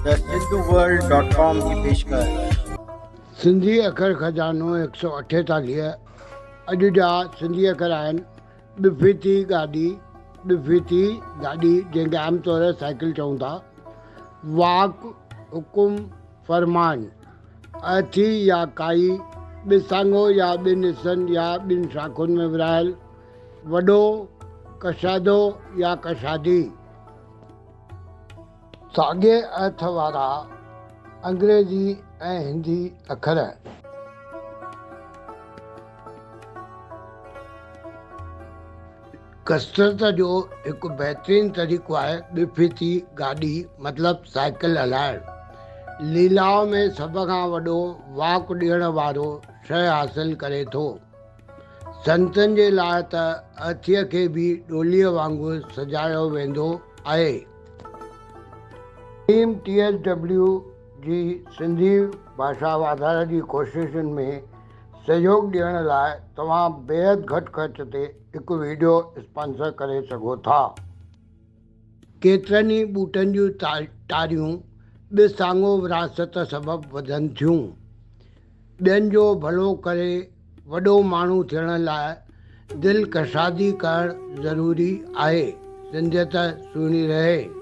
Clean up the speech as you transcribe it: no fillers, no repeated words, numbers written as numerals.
The सिंधुवर्ल्ड.com की पेशकश। सिंधी अखर खजानो 148। अॼु जा सिंधी अखर आहिनि ॾुफिती गाॾी, ॾुफिती गाॾी जंहिंखे आमतौर साइकिल चऊं था, वाक हुकुम फरमान, अथी या काई, ॿिसांगो या ॿिनि हिसनि या ॿिनि शाखुनि में विरहायल, वॾो कशादो या कशादी। साॻिए अर्थ वारा अंग्रेज़ी ऐं हिंदी अखर। कसरत जो हिकु बहितरीनु तरीक़ो आहे ॾुफिती गाॾी मतिलबु साइकिल हलाइणु। लीलाव में सभ खां वॾो वाक ॾियण वारो शइ हासिलु करे थो। संतनि जे लाइ त अर्थीअ खे बि डोलीअ वांगुरु सजायो वेंदो आहे। टीम TSW जी सिंधी भाषा वाधारे जी कोशिशुनि में सहयोग ॾियण लाइ तव्हां बेहद घटि ख़र्च ते हिकु वीडियो स्पॉन्सर करे सघो था। केतिरनि ई ॿूटनि जूं टारियूं ॿिसांगो विरासत सबबु वधनि थियूं। ॿियनि जो भलो करे वॾो माण्हू थियण लाइ दिलि कशादी करणु ज़रूरी आहे। सिंधियत सुहिणी रहे।